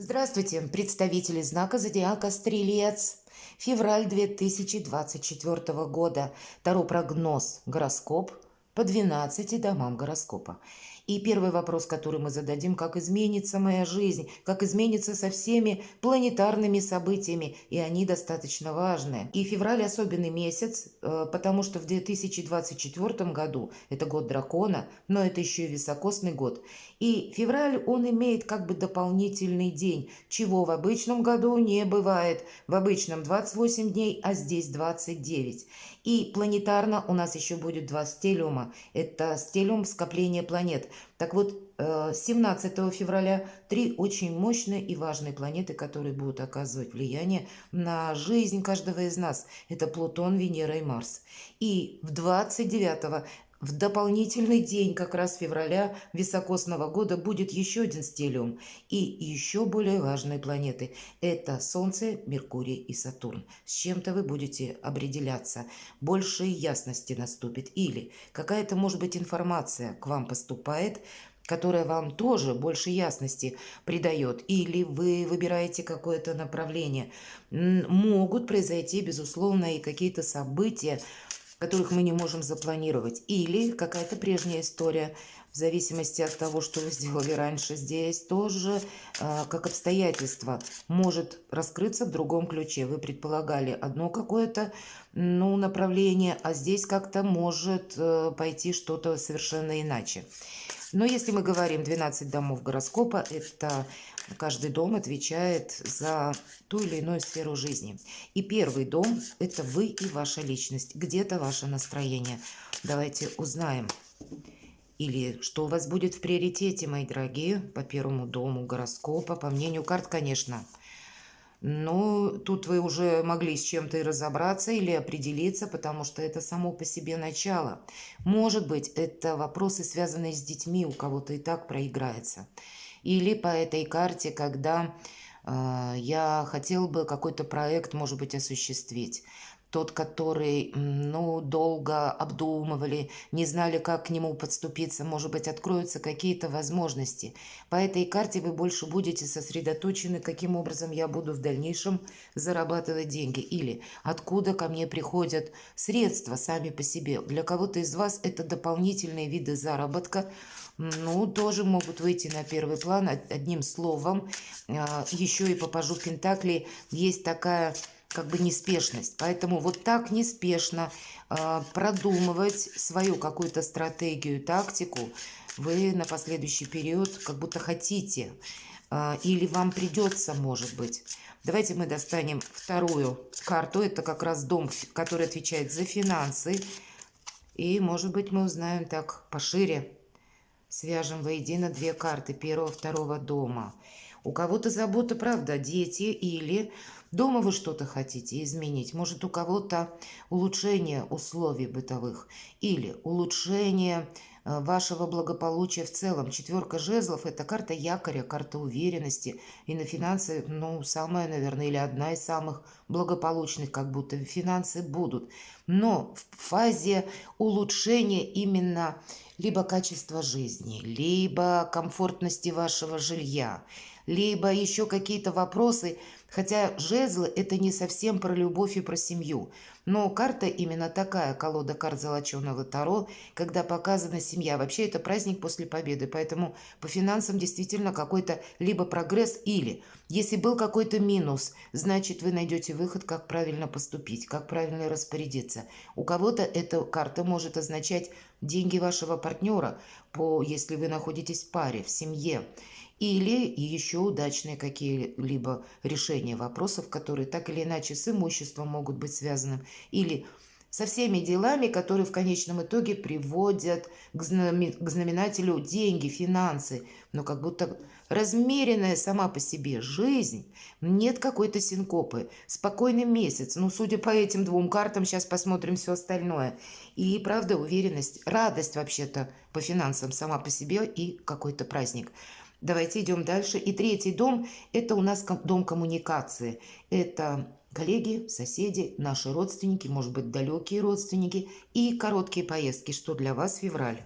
Здравствуйте, представители знака зодиака Стрелец. Февраль 2024 года. Таро прогноз гороскоп по 12 домам гороскопа. И первый вопрос, который мы зададим: как изменится моя жизнь, как изменится со всеми планетарными событиями, и они достаточно важные. И февраль особенный месяц, потому что в 2024 году это год дракона, но это еще и високосный год. И февраль, он имеет как бы дополнительный день, чего в обычном году не бывает. В обычном 28 дней, а здесь 29. И планетарно у нас еще будет два стелиума. Это стелиум скопления планет. Так вот, 17 февраля три очень мощные и важные планеты, которые будут оказывать влияние на жизнь каждого из нас. Это Плутон, Венера и Марс. И в 29 в дополнительный день как раз февраля високосного года будет еще один стелиум и еще более важные планеты. Это Солнце, Меркурий и Сатурн. С чем-то вы будете определяться. Больше ясности наступит. Или какая-то, может быть, информация к вам поступает, которая вам тоже больше ясности придает. Или вы выбираете какое-то направление. Могут произойти, безусловно, и какие-то события, которых мы не можем запланировать. Или какая-то прежняя история, в зависимости от того, что вы сделали раньше. Здесь тоже, как обстоятельство, может раскрыться в другом ключе. Вы предполагали одно какое-то направление, а здесь как-то может пойти что-то совершенно иначе. Но если мы говорим 12 домов гороскопа, это каждый дом отвечает за ту или иную сферу жизни. И первый дом – это вы и ваша личность, где-то ваше настроение. Давайте узнаем. Или что у вас будет в приоритете, мои дорогие, по первому дому гороскопа, по мнению карт, конечно. Но тут вы уже могли с чем-то и разобраться или определиться, потому что это само по себе начало. Может быть, это вопросы, связанные с детьми, у кого-то и так проиграется. Или по этой карте, когда я хотел бы какой-то проект, может быть, осуществить. Тот, который, долго обдумывали, не знали, как к нему подступиться, может быть, откроются какие-то возможности. По этой карте вы больше будете сосредоточены, каким образом я буду в дальнейшем зарабатывать деньги. Или откуда ко мне приходят средства сами по себе. Для кого-то из вас это дополнительные виды заработка, тоже могут выйти на первый план. Одним словом, еще и по пажу Пентаклей есть такая как бы неспешность. Поэтому вот так неспешно продумывать свою какую-то стратегию, тактику вы на последующий период как будто хотите. Или вам придется, может быть. Давайте мы достанем вторую карту. Это как раз дом, который отвечает за финансы. И, может быть, мы узнаем так пошире. Свяжем воедино две карты первого, второго дома. У кого-то забота, правда, дети, или дома вы что-то хотите изменить. Может, у кого-то улучшение условий бытовых или улучшение вашего благополучия в целом. Четверка жезлов – это карта якоря, карта уверенности. И на финансы, самая, наверное, или одна из самых благополучных, как будто финансы будут. Но в фазе улучшения именно либо качества жизни, либо комфортности вашего жилья, либо еще какие-то вопросы. Хотя жезлы – это не совсем про любовь и про семью. Но карта именно такая, колода карт золоченого Таро, когда показана семья. Вообще это праздник после победы, поэтому по финансам действительно какой-то либо прогресс, или если был какой-то минус, значит вы найдете выход, как правильно поступить, как правильно распорядиться. У кого-то эта карта может означать деньги вашего партнера, если вы находитесь в паре, в семье. Или еще удачные какие-либо решения вопросов, которые так или иначе с имуществом могут быть связаны. Или со всеми делами, которые в конечном итоге приводят к знаменателю деньги, финансы. Но как будто размеренная сама по себе жизнь, нет какой-то синкопы. Спокойный месяц. Судя по этим двум картам, сейчас посмотрим все остальное. И, правда, уверенность, радость вообще-то по финансам сама по себе и какой-то праздник. Давайте идем дальше. И третий дом – это у нас дом коммуникации. Это коллеги, соседи, наши родственники, может быть, далекие родственники и короткие поездки. Что для вас февраль?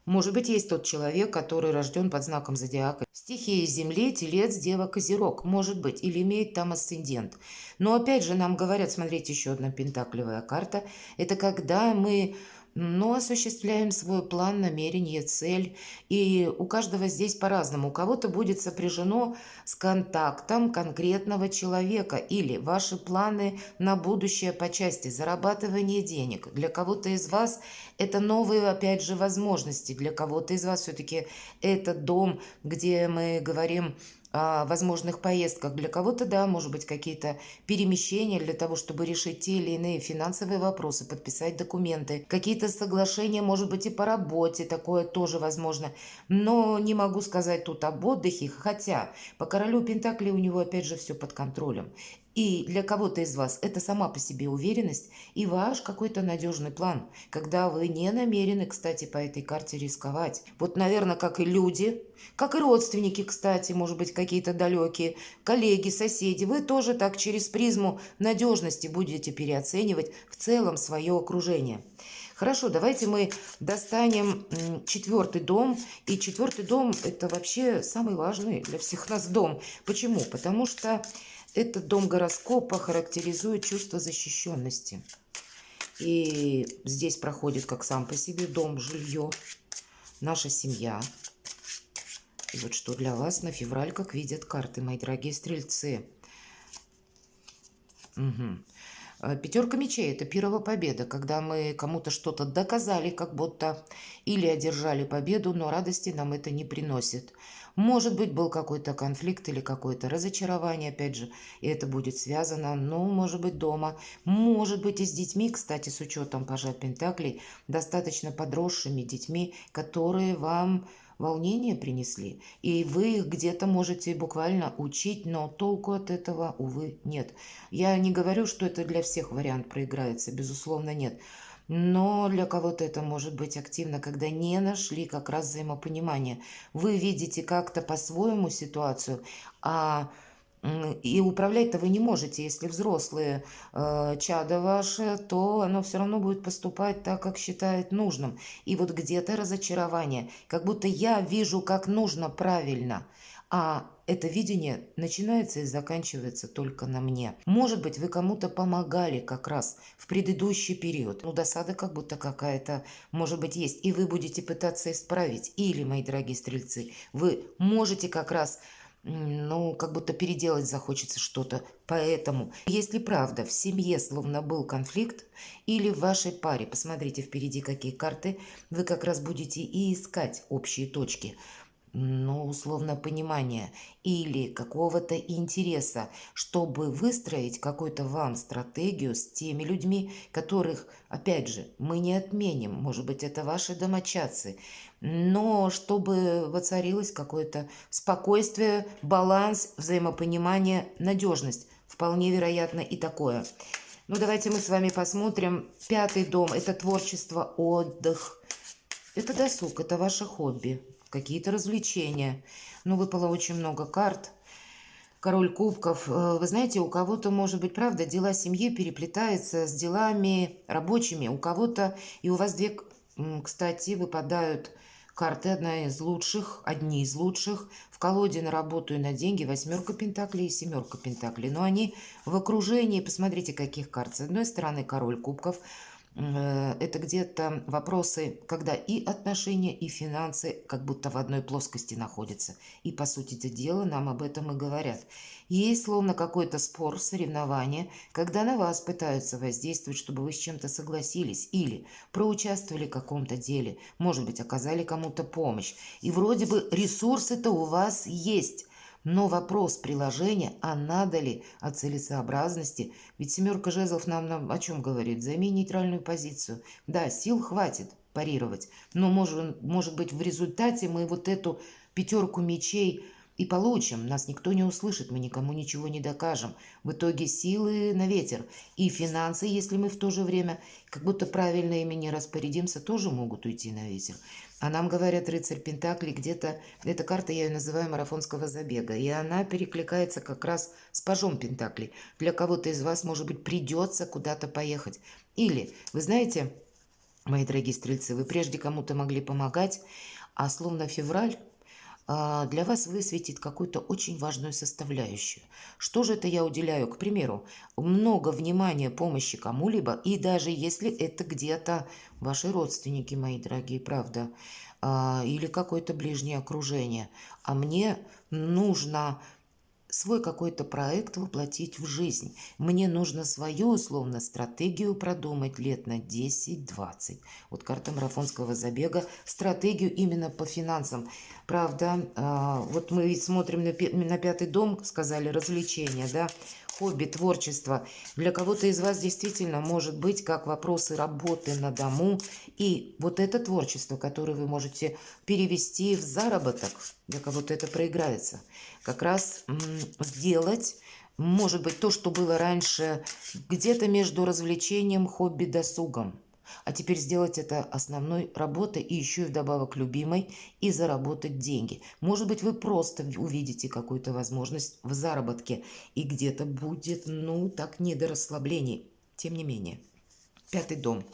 Может быть, есть тот человек, который рожден под знаком зодиака. Стихии Земли, Телец, Дева, Козерог. Может быть, или имеет там асцендент. Но опять же нам говорят, смотрите, еще одна пентаклевая карта. Это когда мы осуществляем свой план, намерение, цель. И у каждого здесь по-разному. У кого-то будет сопряжено с контактом конкретного человека или ваши планы на будущее по части зарабатывания денег. Для кого-то из вас это новые, опять же, возможности. Для кого-то из вас все-таки это дом, где мы говорим о возможных поездках. Для кого-то, да, может быть, какие-то перемещения для того, чтобы решить те или иные финансовые вопросы, подписать документы, какие-то соглашения, может быть, и по работе, такое тоже возможно. Но не могу сказать тут об отдыхе, хотя по королю Пентаклей у него, опять же, все под контролем. И для кого-то из вас это сама по себе уверенность и ваш какой-то надежный план, когда вы не намерены, кстати, по этой карте рисковать. Вот, наверное, как и люди, как и родственники, кстати, может быть, какие-то далекие, коллеги, соседи, вы тоже так через призму надежности будете переоценивать в целом свое окружение. Хорошо, давайте мы достанем четвертый дом. И четвертый дом – это вообще самый важный для всех нас дом. Почему? Потому что этот дом гороскопа характеризует чувство защищенности. И здесь проходит как сам по себе дом, жилье, наша семья. И вот что для вас на февраль, как видят карты, мои дорогие стрельцы. Пятерка мечей – это первая победа, когда мы кому-то что-то доказали, как будто, или одержали победу, но радости нам это не приносит. Может быть, был какой-то конфликт или какое-то разочарование, опять же, и это будет связано, может быть, дома, может быть, и с детьми, кстати, с учетом пажа Пентаклей, достаточно подросшими детьми, которые вам волнение принесли, и вы их где-то можете буквально учить, но толку от этого, увы, нет. Я не говорю, что это для всех вариант проиграется, безусловно, нет. Но для кого-то это может быть активно, когда не нашли как раз взаимопонимание. Вы видите как-то по-своему ситуацию, и управлять-то вы не можете. Если взрослые чадо ваше, то оно все равно будет поступать так, как считает нужным. И вот где-то разочарование, как будто я вижу, как нужно правильно, а это видение начинается и заканчивается только на мне. Может быть, вы кому-то помогали как раз в предыдущий период. Досада как будто какая-то, может быть, есть. И вы будете пытаться исправить. Или, мои дорогие стрельцы, вы можете как раз как будто переделать захочется что-то. Поэтому, если правда в семье словно был конфликт, или в вашей паре, посмотрите впереди какие карты, вы как раз будете и искать общие точки, условно понимания или какого-то интереса, чтобы выстроить какую-то вам стратегию с теми людьми, которых, опять же, мы не отменим, может быть, это ваши домочадцы, но чтобы воцарилось какое-то спокойствие, баланс, взаимопонимание, надежность. Вполне вероятно и такое. Давайте мы с вами посмотрим. Пятый дом – это творчество, отдых. Это досуг, это ваше хобби, какие-то развлечения. Выпало очень много карт. Король кубков. Вы знаете, у кого-то, может быть, правда, дела семьи переплетаются с делами рабочими. У кого-то, и у вас две, кстати, выпадают карты, одни из лучших. В колоде на работу и на деньги восьмерка пентаклей и семерка пентаклей. Но они в окружении, посмотрите, каких карт. С одной стороны, король кубков. Это где-то вопросы, когда и отношения, и финансы как будто в одной плоскости находятся. И, по сути дела, нам об этом и говорят. Есть словно какой-то спор, соревнование, когда на вас пытаются воздействовать, чтобы вы с чем-то согласились или проучаствовали в каком-то деле, может быть, оказали кому-то помощь. И вроде бы ресурсы-то у вас есть. Но вопрос приложения, а надо ли, о целесообразности, ведь семерка жезлов нам о чем говорит? Займи нейтральную позицию. Да, сил хватит парировать, но может быть в результате мы вот эту пятерку мечей и получим. Нас никто не услышит, мы никому ничего не докажем. В итоге силы на ветер. И финансы, если мы в то же время как будто правильно ими не распорядимся, тоже могут уйти на ветер. А нам говорят рыцарь Пентаклей, где-то, эта карта я ее называю марафонского забега, и она перекликается как раз с пажом Пентаклей. Для кого-то из вас, может быть, придется куда-то поехать. Или, вы знаете, Мои дорогие стрельцы, вы прежде кому-то могли помогать, а словно февраль для вас высветит какую-то очень важную составляющую. Что же это я уделяю? К примеру, много внимания, помощи кому-либо, и даже если это где-то ваши родственники, мои дорогие, правда, или какое-то ближнее окружение, а мне нужно свой какой-то проект воплотить в жизнь. Мне нужно свою условно стратегию продумать лет на 10-20. Вот карта марафонского забега, стратегию именно по финансам. Правда, вот мы ведь смотрим на пятый дом, сказали, развлечения, да, хобби, творчество. Для кого-то из вас действительно может быть как вопросы работы на дому. И вот это творчество, которое вы можете перевести в заработок, для кого-то это проиграется. Как раз сделать, может быть, то, что было раньше где-то между развлечением, хобби, досугом. А теперь сделать это основной работой и еще и вдобавок любимой и заработать деньги. Может быть, вы просто увидите какую-то возможность в заработке и где-то будет, ну, так, не до расслаблений. Тем не менее, пятый дом.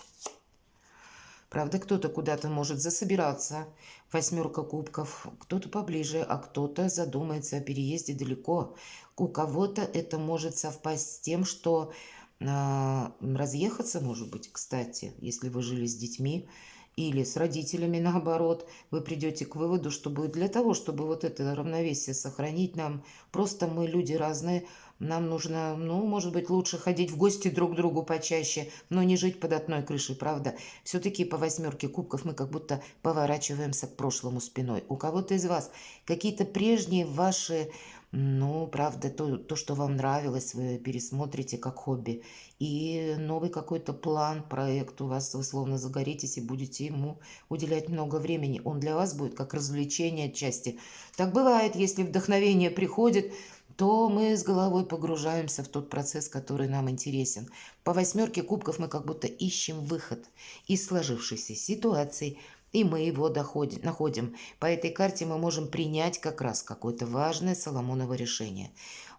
Правда, кто-то куда-то может засобираться, восьмерка кубков, кто-то поближе, а кто-то задумается о переезде далеко. У кого-то это может совпасть с тем, что разъехаться, может быть, кстати, если вы жили с детьми или с родителями, наоборот, вы придете к выводу, чтобы для того, чтобы вот это равновесие сохранить нам, просто мы люди разные, нам нужно, ну, может быть, лучше ходить в гости друг к другу почаще, но не жить под одной крышей, правда? Все-таки по восьмерке кубков мы как будто поворачиваемся к прошлому спиной. У кого-то из вас какие-то прежние ваши, ну, правда, то, что вам нравилось, вы пересмотрите как хобби. И новый какой-то план, проект у вас, вы словно загоритесь и будете ему уделять много времени. Он для вас будет как развлечение отчасти. Так бывает, если вдохновение приходит, то мы с головой погружаемся в тот процесс, который нам интересен. По восьмерке кубков мы как будто ищем выход из сложившейся ситуации, и мы его находим. По этой карте мы можем принять как раз какое-то важное Соломоново решение.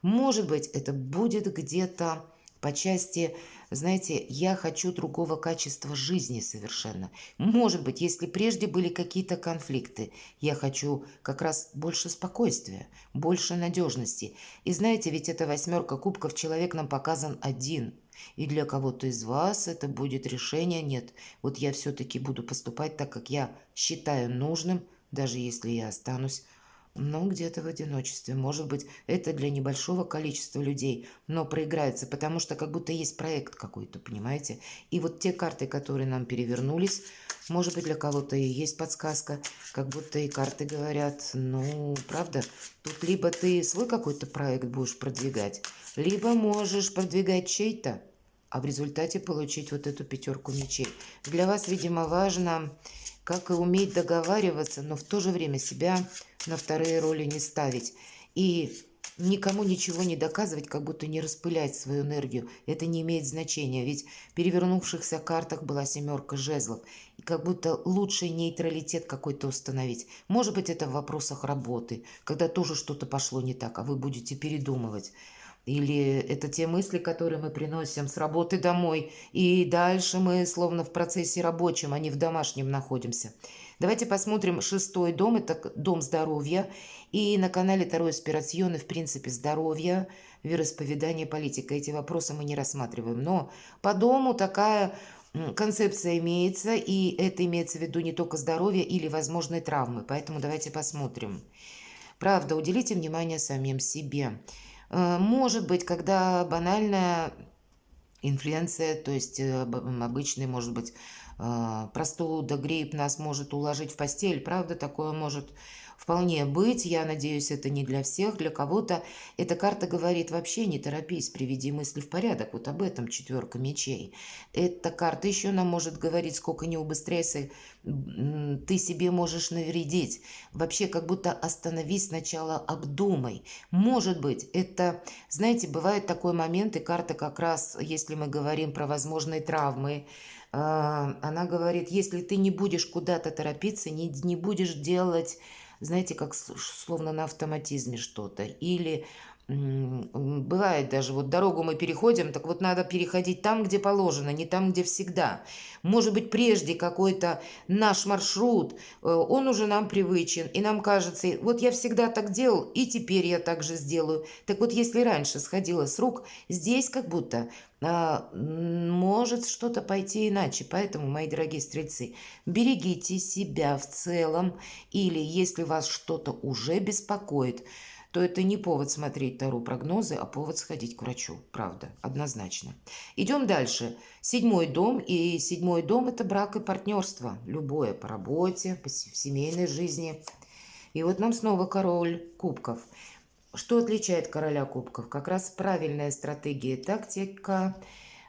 Может быть, это будет где-то по части, знаете, я хочу другого качества жизни совершенно. Может быть, если прежде были какие-то конфликты, я хочу как раз больше спокойствия, больше надежности. И знаете, ведь эта восьмерка кубков, человек нам показан один. И для кого-то из вас это будет решение, нет, вот я все-таки буду поступать так, как я считаю нужным, даже если я останусь, ну, где-то в одиночестве. Может быть, это для небольшого количества людей, но проиграется, потому что как будто есть проект какой-то, понимаете? И вот те карты, которые нам перевернулись, может быть, для кого-то и есть подсказка, как будто и карты говорят, ну, правда, тут либо ты свой какой-то проект будешь продвигать, либо можешь продвигать чей-то, а в результате получить вот эту пятерку мечей. Для вас, видимо, важно, как и уметь договариваться, но в то же время себя на вторые роли не ставить. И никому ничего не доказывать, как будто не распылять свою энергию. Это не имеет значения, ведь в перевернувшихся картах была семерка жезлов. И как будто лучше нейтралитет какой-то установить. Может быть, это в вопросах работы, когда тоже что-то пошло не так, а вы будете передумывать. Или это те мысли, которые мы приносим с работы домой, и дальше мы словно в процессе рабочем, а не в домашнем находимся. Давайте посмотрим шестой дом, это дом здоровья. И на канале Таро Инспирационе, в принципе, здоровье, вероисповедание, политика. Эти вопросы мы не рассматриваем. Но по дому такая концепция имеется, и это имеется в виду не только здоровье или возможные травмы. Поэтому давайте посмотрим. Правда, уделите внимание самим себе. Может быть, когда банальная инфлюенция, то есть обычный, может быть, простуда, грипп нас может уложить в постель. Правда, такое может вполне быть. Я надеюсь, это не для всех. Для кого-то эта карта говорит: вообще не торопись, приведи мысли в порядок. Вот об этом четверка мечей. Эта карта еще нам может говорить: сколько не убыстряйся, ты себе можешь навредить. Вообще, как будто остановись сначала, обдумай. Может быть, это, знаете, бывает такой момент, и карта как раз, если мы говорим про возможные травмы, она говорит: если ты не будешь куда-то торопиться, не будешь делать, знаете, как словно на автоматизме что-то, или Бывает даже, вот дорогу мы переходим, так вот надо переходить там, где положено, не там, где всегда. Может быть, прежде какой-то наш маршрут, он уже нам привычен, и нам кажется, вот я всегда так делал, и теперь я так же сделаю. Так вот, если раньше сходило с рук, здесь как будто может что-то пойти иначе. Поэтому, мои дорогие стрельцы, берегите себя в целом, или если вас что-то уже беспокоит, то это не повод смотреть Таро прогнозы, а повод сходить к врачу. Правда, однозначно. Идем дальше. 7-й дом. И 7-й дом – это брак и партнерство. Любое по работе, в семейной жизни. И вот нам снова король кубков. Что отличает короля кубков? Как раз правильная стратегия и тактика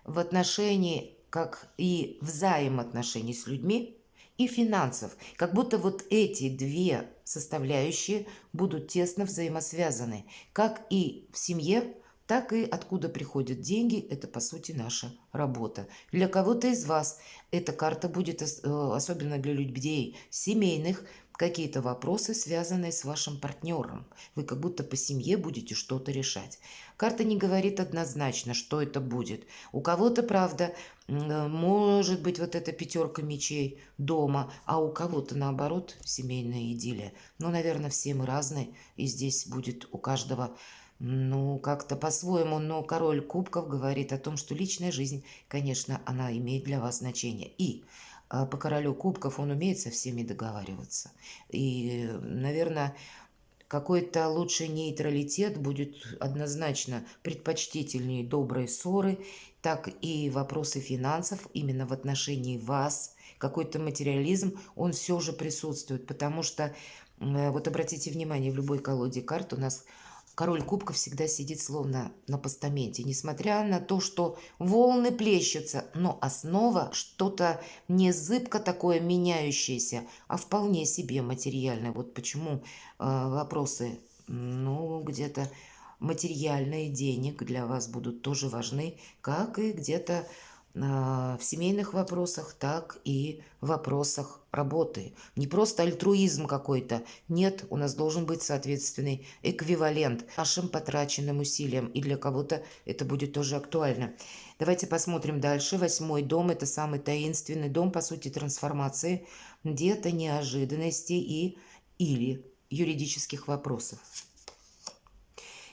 в отношении, как и взаимоотношений с людьми, и финансов. Как будто вот эти две составляющие будут тесно взаимосвязаны. Как и в семье, так и откуда приходят деньги, это по сути наша работа. Для кого-то из вас эта карта будет, особенно для людей семейных, какие-то вопросы, связанные с вашим партнером. Вы как будто по семье будете что-то решать. Карта не говорит однозначно, что это будет. У кого-то, правда, может быть вот эта 5 мечей дома, а у кого-то, наоборот, семейная идиллия. Но, наверное, все мы разные, и здесь будет у каждого, ну, как-то по-своему. Но король кубков говорит о том, что личная жизнь, конечно, она имеет для вас значение. И по королю кубков он умеет со всеми договариваться. И, наверное, какой-то лучший нейтралитет будет однозначно предпочтительнее доброй ссоры, так и вопросы финансов именно в отношении вас. Какой-то материализм, он все же присутствует, потому что, вот обратите внимание, в любой колоде карт у нас король кубков всегда сидит словно на постаменте, несмотря на то, что волны плещутся, но основа что-то не зыбко такое меняющееся, а вполне себе материальное. Вот почему вопросы, ну, где-то материальные, денег для вас будут тоже важны, как и где-то в семейных вопросах, так и в вопросах работы. Не просто альтруизм какой-то. Нет, у нас должен быть соответственный эквивалент нашим потраченным усилиям. И для кого-то это будет тоже актуально. Давайте посмотрим дальше. 8-й дом – это самый таинственный дом, по сути, трансформации, где-то неожиданности или юридических вопросов.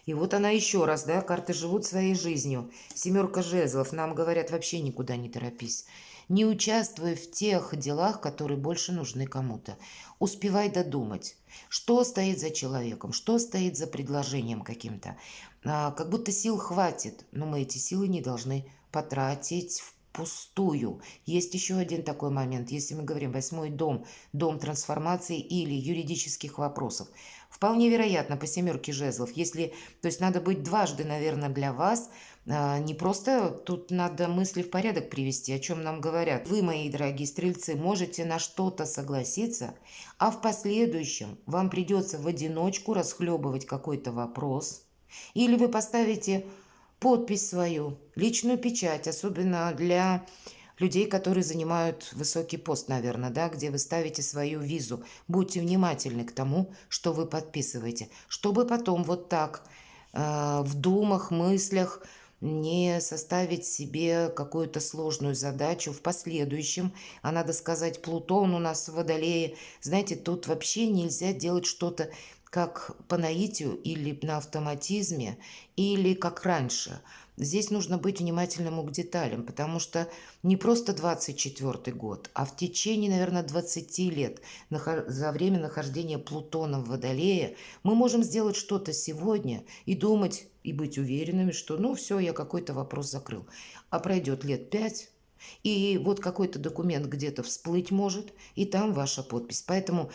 И вот она еще раз, да, карты живут своей жизнью. 7 жезлов, нам говорят, вообще никуда не торопись. Не участвуй в тех делах, которые больше нужны кому-то. Успевай додумать, что стоит за человеком, что стоит за предложением каким-то. Как будто сил хватит, но мы эти силы не должны потратить впустую. Есть еще один такой момент, если мы говорим 8-й дом, дом трансформации или юридических вопросов. Вполне вероятно, по 7 жезлов, если, то есть надо быть дважды, наверное, для вас, не просто тут надо мысли в порядок привести, о чем нам говорят. Вы, мои дорогие стрельцы, можете на что-то согласиться, а в последующем вам придется в одиночку расхлебывать какой-то вопрос, или вы поставите подпись свою, личную печать, особенно для людей, которые занимают высокий пост, наверное, да, где вы ставите свою визу. Будьте внимательны к тому, что вы подписываете, чтобы потом вот так в думах, мыслях не составить себе какую-то сложную задачу в последующем. А надо сказать, Плутон у нас в Водолее. Знаете, тут вообще нельзя делать что-то как по наитию или на автоматизме, или как раньше. Здесь нужно быть внимательным к деталям, потому что не просто 24-й год, а в течение, наверное, 20 лет за время нахождения Плутона в Водолее мы можем сделать что-то сегодня и думать, и быть уверенными, что ну все, я какой-то вопрос закрыл. А пройдет лет 5, и вот какой-то документ где-то всплыть может, и там ваша подпись. Поэтому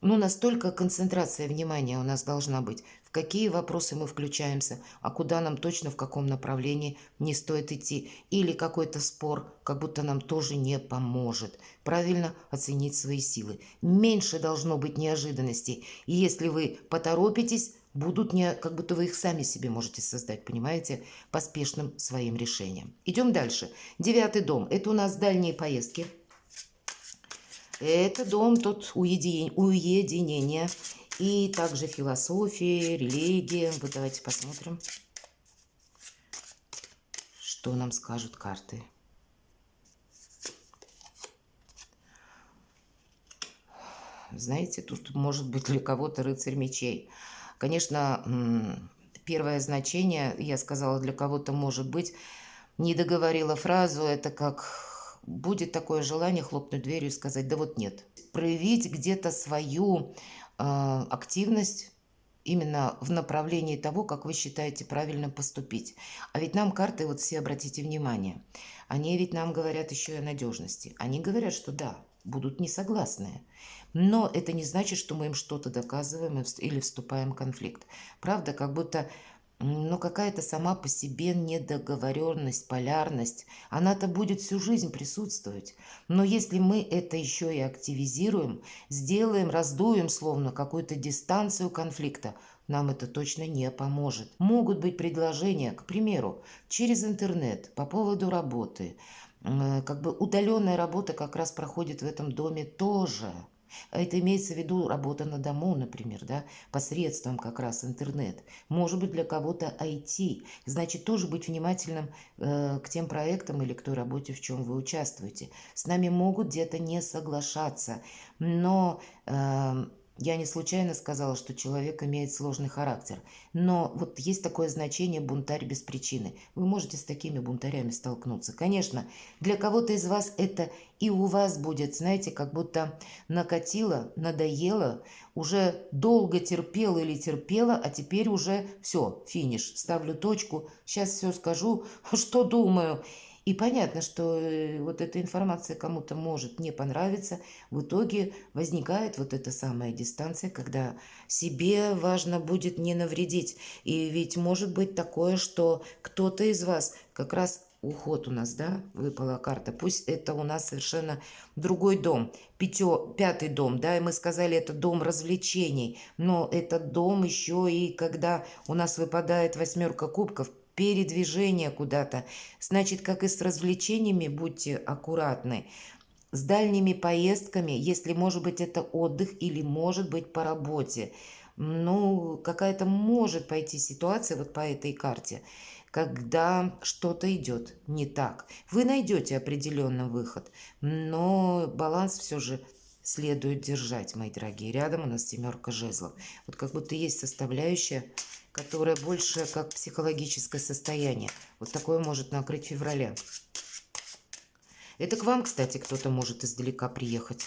настолько концентрация внимания у нас должна быть, в какие вопросы мы включаемся, а куда нам точно, в каком направлении не стоит идти. Или какой-то спор, как будто нам тоже не поможет. Правильно оценить свои силы. Меньше должно быть неожиданностей. И если вы поторопитесь, будут как будто вы их сами себе можете создать, понимаете, поспешным своим решением. Идем дальше. 9-й дом. Это у нас дальние поездки. Это дом тут уединения. И также философия, религия. Вот давайте посмотрим, что нам скажут карты. Знаете, тут может быть для кого-то рыцарь мечей. Конечно, первое значение, я сказала, для кого-то может быть, не договорила фразу, это как будет такое желание хлопнуть дверью и сказать, да вот нет. Проявить где-то свою активность именно в направлении того, как вы считаете правильно поступить. А ведь нам карты, вот все обратите внимание, они ведь нам говорят еще и о надежности. Они говорят, что да, будут несогласные. Но это не значит, что мы им что-то доказываем или вступаем в конфликт. Правда, как будто какая-то сама по себе недоговоренность, полярность, она-то будет всю жизнь присутствовать. Но если мы это еще и активизируем, сделаем, раздуем словно какую-то дистанцию конфликта, нам это точно не поможет. Могут быть предложения, к примеру, через интернет по поводу работы. Как бы удаленная работа как раз проходит в этом доме тоже. Это имеется в виду работа на дому, например, да, посредством как раз интернет. Может быть, для кого-то IT. Значит, тоже быть внимательным к тем проектам или к той работе, в чем вы участвуете. С нами могут где-то не соглашаться, но я не случайно сказала, что человек имеет сложный характер. Но вот есть такое значение «бунтарь без причины». Вы можете с такими бунтарями столкнуться. Конечно, для кого-то из вас это и у вас будет, знаете, как будто накатило, надоело, уже долго терпела или терпела, а теперь уже все, финиш, ставлю точку, сейчас все скажу, что думаю. И понятно, что вот эта информация кому-то может не понравиться. В итоге возникает вот эта самая дистанция, когда себе важно будет не навредить. И ведь может быть такое, что кто-то из вас как раз уход у нас, да, выпала карта. Пусть это у нас совершенно другой дом, пятый дом, да, и мы сказали, это дом развлечений. Но этот дом еще и когда у нас выпадает восьмерка кубков, передвижение куда-то. Значит, как и с развлечениями, будьте аккуратны. С дальними поездками, если, может быть, это отдых или, может быть, по работе. Какая-то может пойти ситуация вот по этой карте, когда что-то идет не так. Вы найдете определенный выход, но баланс все же следует держать, мои дорогие. Рядом у нас семерка жезлов. Вот как будто есть составляющая, которая больше как психологическое состояние. Вот такое может накрыть в феврале. Это к вам, кстати, кто-то может издалека приехать.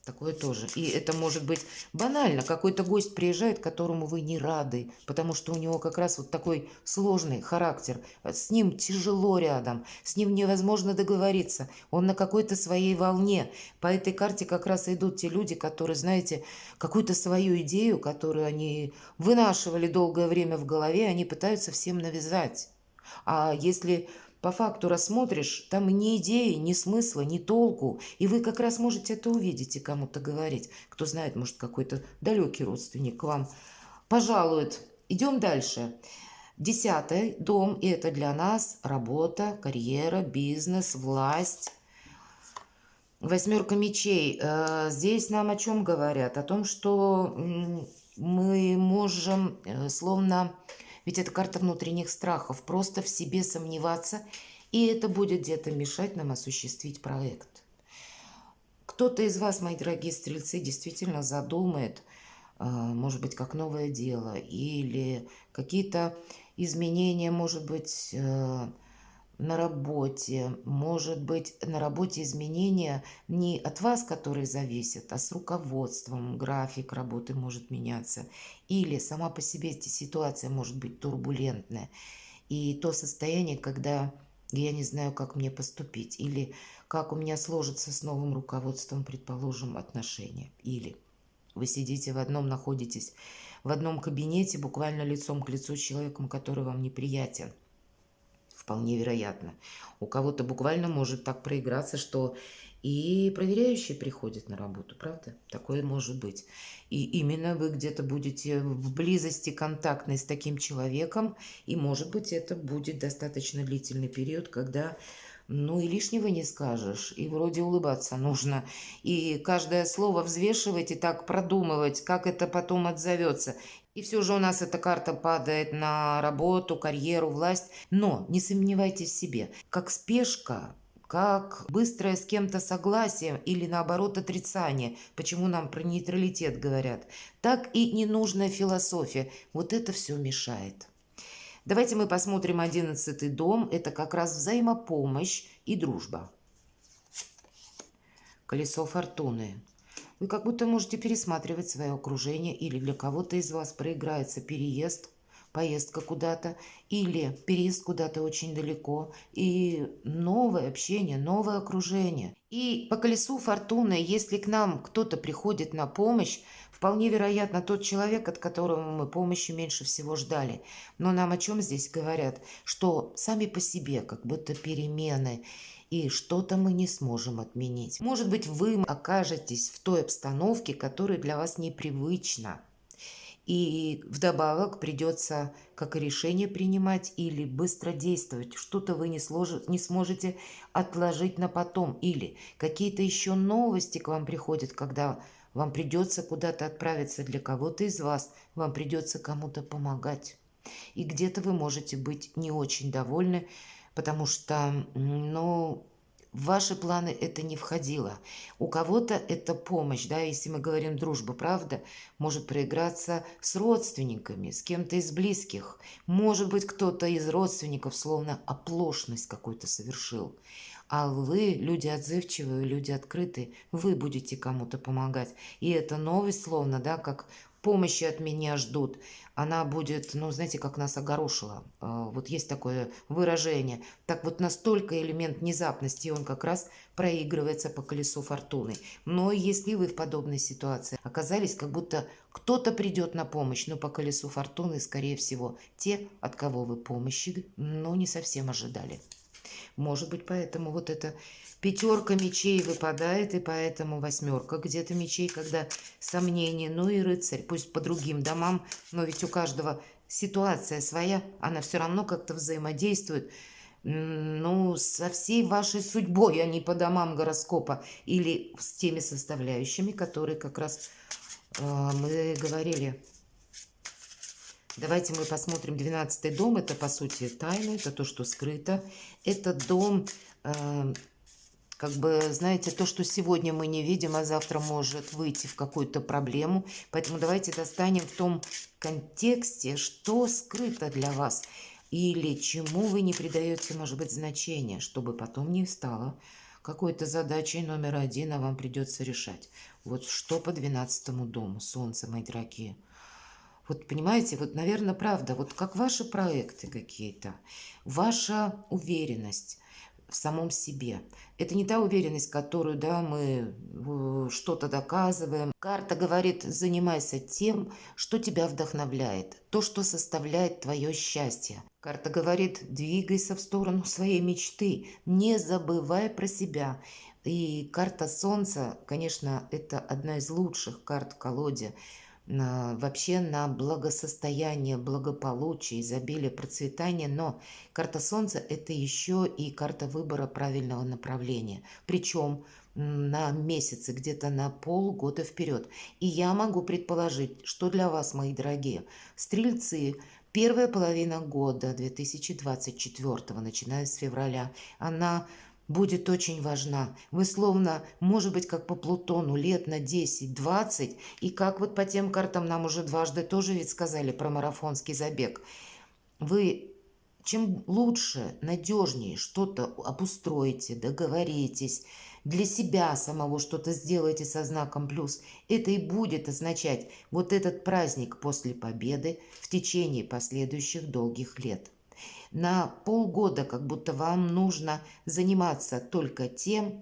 Такое тоже. И это может быть банально. Какой-то гость приезжает, которому вы не рады, потому что у него как раз вот такой сложный характер. С ним тяжело рядом, с ним невозможно договориться. Он на какой-то своей волне. По этой карте как раз идут те люди, которые, знаете, какую-то свою идею, которую они вынашивали долгое время в голове, они пытаются всем навязать. А если по факту рассмотришь, там ни идеи, ни смысла, ни толку. И вы как раз можете это увидеть и кому-то говорить. Кто знает, может, какой-то далекий родственник к вам пожалует. Идем дальше. 10-й дом, и это для нас работа, карьера, бизнес, власть. Восьмерка мечей. Здесь нам о чем говорят? О том, что мы можем словно... Ведь это карта внутренних страхов. Просто в себе сомневаться, и это будет где-то мешать нам осуществить проект. Кто-то из вас, мои дорогие стрельцы, действительно задумает, может быть, как новое дело, или какие-то изменения, может быть, на работе, может быть, на работе изменения не от вас, которые зависят, а с руководством, график работы может меняться, или сама по себе эта ситуация может быть турбулентная, и то состояние, когда я не знаю, как мне поступить, или как у меня сложится с новым руководством, предположим, отношения, или вы сидите находитесь в одном кабинете, буквально лицом к лицу с человеком, который вам неприятен. Вполне вероятно. У кого-то буквально может так проиграться, что и проверяющие приходят на работу, правда? Такое может быть. И именно вы где-то будете в близости контактной с таким человеком, и, может быть, это будет достаточно длительный период, когда Ну и лишнего не скажешь, и вроде улыбаться нужно, и каждое слово взвешивать и так продумывать, как это потом отзовется. И все же у нас эта карта падает на работу, карьеру, власть. Но не сомневайтесь в себе, как спешка, как быстрое с кем-то согласие или наоборот отрицание, почему нам про нейтралитет говорят, так и ненужная философия. Вот это все мешает. Давайте мы посмотрим 11-й дом. Это как раз взаимопомощь и дружба. Колесо фортуны. Вы как будто можете пересматривать свое окружение, или для кого-то из вас проиграется переезд, поездка куда-то, или переезд куда-то очень далеко, и новое общение, новое окружение. И по колесу фортуны, если к нам кто-то приходит на помощь, вполне вероятно тот человек, от которого мы помощи меньше всего ждали. Но нам о чем здесь говорят? Что сами по себе как будто перемены, и что-то мы не сможем отменить. Может быть, вы окажетесь в той обстановке, которая для вас непривычна. И вдобавок придется как и решение принимать или быстро действовать. Что-то вы не сможете отложить на потом. Или какие-то еще новости к вам приходят, когда вам придется куда-то отправиться для кого-то из вас. Вам придется кому-то помогать. И где-то вы можете быть не очень довольны, потому что, ну, в ваши планы это не входило. У кого-то это помощь, да, если мы говорим дружба, правда, может проиграться с родственниками, с кем-то из близких. Может быть, кто-то из родственников словно оплошность какую-то совершил. А вы, люди отзывчивые, люди открытые, вы будете кому-то помогать. И эта новость словно, да, как помощи от меня ждут, она будет, ну, знаете, как нас огорошила. Вот есть такое выражение. Так вот настолько элемент внезапности, он как раз проигрывается по колесу фортуны. Но если вы в подобной ситуации оказались, как будто кто-то придет на помощь, но по колесу фортуны, скорее всего, те, от кого вы помощи, ну, не совсем ожидали. Может быть, поэтому вот эта пятерка мечей выпадает, и поэтому восьмерка где-то мечей, когда сомнения. Ну и рыцарь, пусть по другим домам, но ведь у каждого ситуация своя, она все равно как-то взаимодействует. Ну, со всей вашей судьбой, а не по домам гороскопа или с теми составляющими, которые как раз мы говорили. Давайте мы посмотрим 12-й дом. Это, по сути, тайна, это то, что скрыто. Этот дом, как бы, знаете, то, что сегодня мы не видим, а завтра может выйти в какую-то проблему. Поэтому давайте достанем в том контексте, что скрыто для вас. Или чему вы не придаете, может быть, значения, чтобы потом не стало какой-то задачей номер один, а вам придется решать. Вот что по 12-му дому, Солнце, мои дорогие. Вот понимаете, вот, наверное, правда, вот как ваши проекты какие-то, ваша уверенность в самом себе. Это не та уверенность, которую, да, мы что-то доказываем. Карта говорит, занимайся тем, что тебя вдохновляет, то, что составляет твое счастье. Карта говорит, двигайся в сторону своей мечты, не забывай про себя. И карта Солнца, конечно, это одна из лучших карт в колоде. Вообще на благосостояние, благополучие, изобилие, процветание. Но карта Солнца – это еще и карта выбора правильного направления. Причем на месяцы, где-то на полгода вперед. И я могу предположить, что для вас, мои дорогие стрельцы, первая половина года 2024, начиная с февраля, она будет очень важна. Вы словно, может быть, как по Плутону, лет на 10-20, и как вот по тем картам нам уже дважды тоже ведь сказали про марафонский забег. Вы чем лучше, надежнее что-то обустроите, договоритесь, для себя самого что-то сделаете со знаком плюс, это и будет означать вот этот праздник после победы в течение последующих долгих лет. На полгода как будто вам нужно заниматься только тем,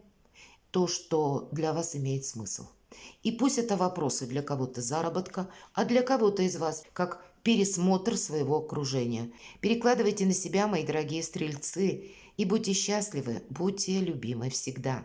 то, что для вас имеет смысл. И пусть это вопросы для кого-то заработка, а для кого-то из вас как пересмотр своего окружения. Перекладывайте на себя, мои дорогие стрельцы, и будьте счастливы, будьте любимы всегда.